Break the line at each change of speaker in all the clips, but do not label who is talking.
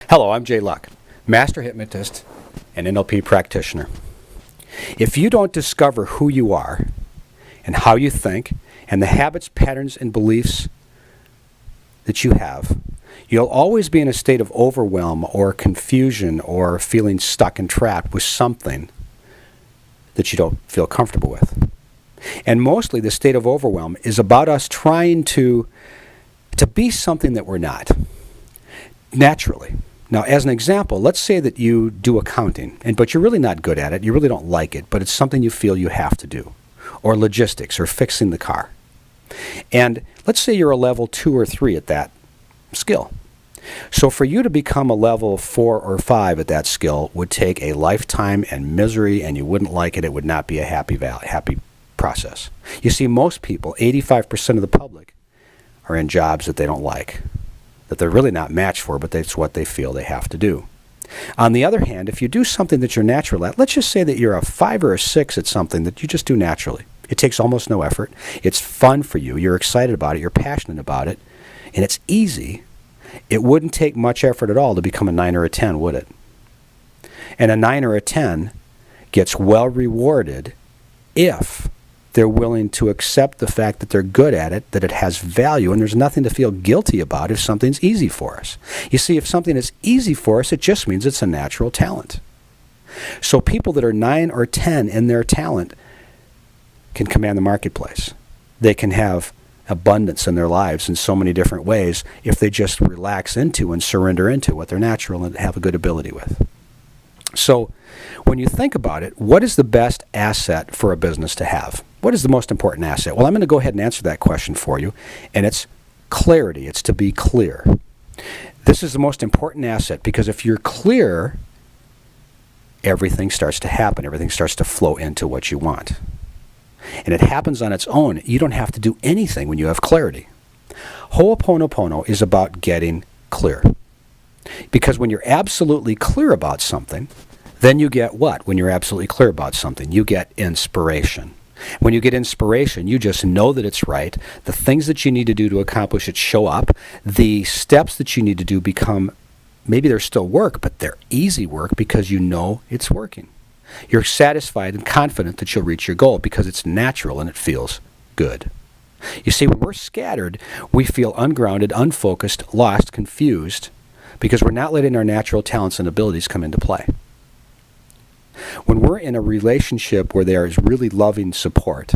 Hello, I'm Jay Luck, Master Hypnotist and NLP practitioner. If you don't discover who you are and how you think and the habits, patterns, and beliefs that you have, you'll always be in a state of overwhelm or confusion or feeling stuck and trapped with something that you don't feel comfortable with. And mostly the state of overwhelm is about us trying to be something that we're not, naturally. Now, as an example, let's say that you do accounting, but you're really not good at it, you really don't like it, but it's something you feel you have to do, or logistics, or fixing the car. And let's say you're a level 2 or 3 at that skill. So for you to become a level 4 or 5 at that skill would take a lifetime and misery, and you wouldn't like it. It would not be a happy process. You see, most people, 85% of the public, are in jobs that they don't like, that they're really not matched for, but that's what they feel they have to do. On the other hand, if you do something that you're natural at, let's just say that you're a 5 or a 6 at something that you just do naturally. It takes almost no effort. It's fun for you. You're excited about it. You're passionate about it. And it's easy. It wouldn't take much effort at all to become a 9 or a 10, would it? And a 9 or a 10 gets well rewarded if they're willing to accept the fact that they're good at it, that it has value, and there's nothing to feel guilty about if something's easy for us. You see, if something is easy for us, it just means it's a natural talent. So people that are 9 or 10 in their talent can command the marketplace. They can have abundance in their lives in so many different ways if they just relax into and surrender into what they're natural and have a good ability with. So when you think about it, what is the best asset for a business to have? What is the most important asset? Well, I'm going to go ahead and answer that question for you, and it's clarity. It's to be clear. This is the most important asset because if you're clear, everything starts to happen. Everything starts to flow into what you want. And it happens on its own. You don't have to do anything when you have clarity. Ho'oponopono is about getting clear. Because when you're absolutely clear about something, then you get what? When you're absolutely clear about something, you get inspiration. When you get inspiration, you just know that it's right. The things that you need to do to accomplish it show up. The steps that you need to do become, maybe they're still work, but they're easy work because you know it's working. You're satisfied and confident that you'll reach your goal because it's natural and it feels good. You see, when we're scattered, we feel ungrounded, unfocused, lost, confused, because we're not letting our natural talents and abilities come into play. When we're in a relationship where there is really loving support,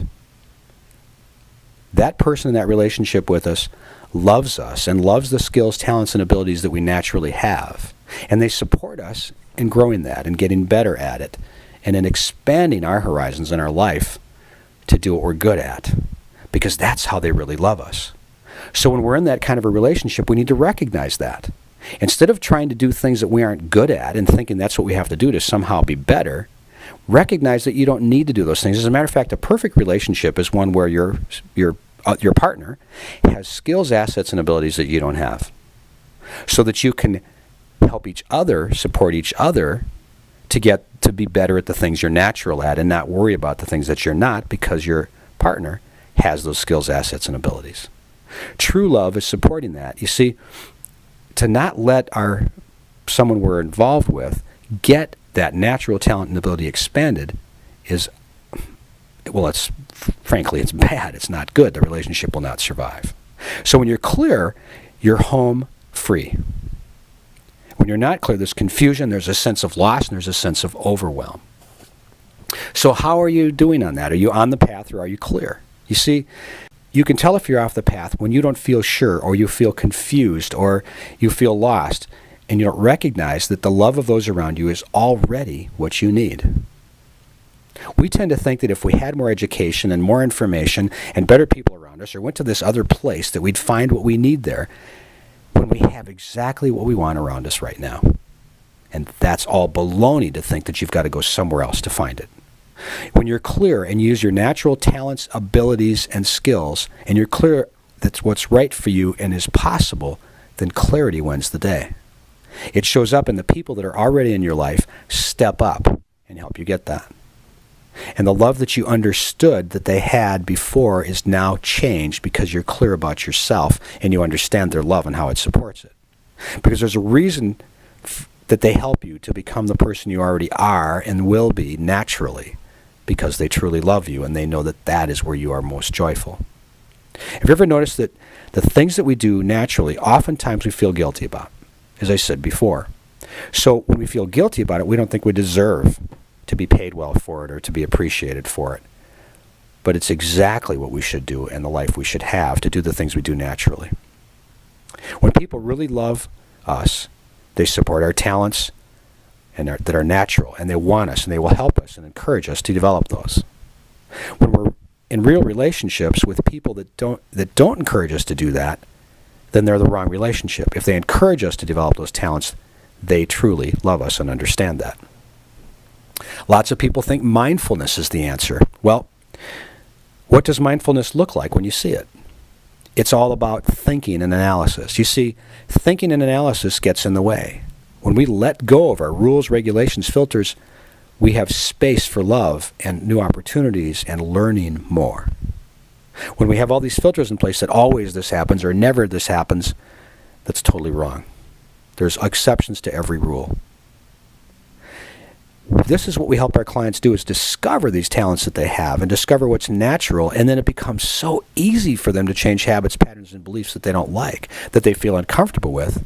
that person in that relationship with us loves us and loves the skills, talents, and abilities that we naturally have. And they support us in growing that and getting better at it and in expanding our horizons in our life to do what we're good at, because that's how they really love us. So when we're in that kind of a relationship, we need to recognize that. Instead of trying to do things that we aren't good at and thinking that's what we have to do to somehow be better, recognize that you don't need to do those things. As a matter of fact, a perfect relationship is one where your partner has skills, assets, and abilities that you don't have, so that you can help each other, support each other to get to be better at the things you're natural at and not worry about the things that you're not because your partner has those skills, assets, and abilities. True love is supporting that. You see, to not let someone we're involved with get that natural talent and ability expanded is, well, frankly, it's bad. It's not good. The relationship will not survive. So when you're clear, you're home free. When you're not clear, there's confusion, there's a sense of loss, and there's a sense of overwhelm. So how are you doing on that? Are you on the path or are you clear? You see, you can tell if you're off the path when you don't feel sure or you feel confused or you feel lost and you don't recognize that the love of those around you is already what you need. We tend to think that if we had more education and more information and better people around us or went to this other place that we'd find what we need there when we have exactly what we want around us right now. And that's all baloney to think that you've got to go somewhere else to find it. When you're clear and you use your natural talents, abilities, and skills, and you're clear that's what's right for you and is possible, then clarity wins the day. It shows up in the people that are already in your life step up and help you get that. And the love that you understood that they had before is now changed because you're clear about yourself and you understand their love and how it supports it. Because there's a reason that they help you to become the person you already are and will be naturally, because they truly love you and they know that that is where you are most joyful. Have you ever noticed that the things that we do naturally, oftentimes we feel guilty about, as I said before. So when we feel guilty about it, we don't think we deserve to be paid well for it or to be appreciated for it. But it's exactly what we should do and the life we should have to do the things we do naturally. When people really love us, they support our talents and that are natural, and they want us, and they will help us and encourage us to develop those. When we're in real relationships with people that don't encourage us to do that, then they're the wrong relationship. If they encourage us to develop those talents, they truly love us and understand that. Lots of people think mindfulness is the answer. Well, what does mindfulness look like when you see it? It's all about thinking and analysis. You see, thinking and analysis gets in the way. When we let go of our rules, regulations, filters, we have space for love and new opportunities and learning more. When we have all these filters in place that always this happens or never this happens, that's totally wrong. There's exceptions to every rule. This is what we help our clients do, is discover these talents that they have and discover what's natural, and then it becomes so easy for them to change habits, patterns, and beliefs that they don't like, that they feel uncomfortable with.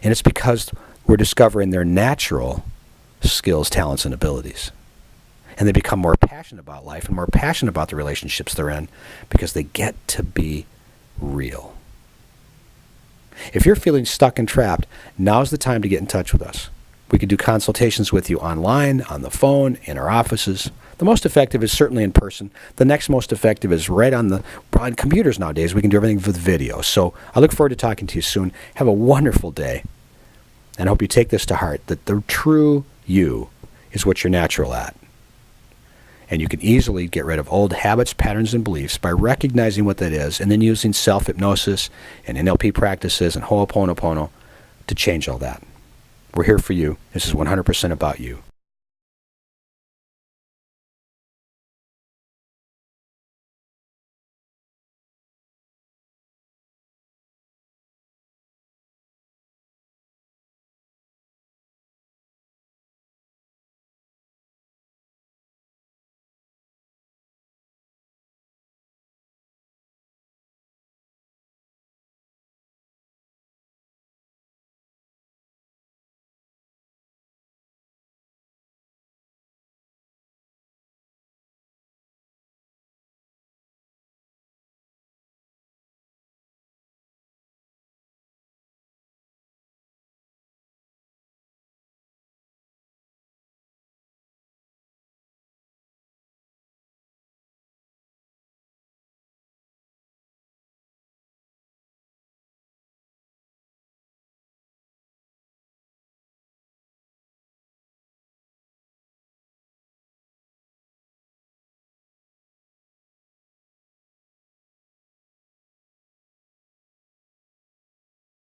And it's because we're discovering their natural skills, talents, and abilities. And they become more passionate about life and more passionate about the relationships they're in because they get to be real. If you're feeling stuck and trapped, now's the time to get in touch with us. We can do consultations with you online, on the phone, in our offices. The most effective is certainly in person. The next most effective is right on computers nowadays. We can do everything with video. So I look forward to talking to you soon. Have a wonderful day. And I hope you take this to heart, that the true you is what you're natural at. And you can easily get rid of old habits, patterns, and beliefs by recognizing what that is and then using self-hypnosis and NLP practices and Ho'oponopono to change all that. We're here for you. This is 100% about you.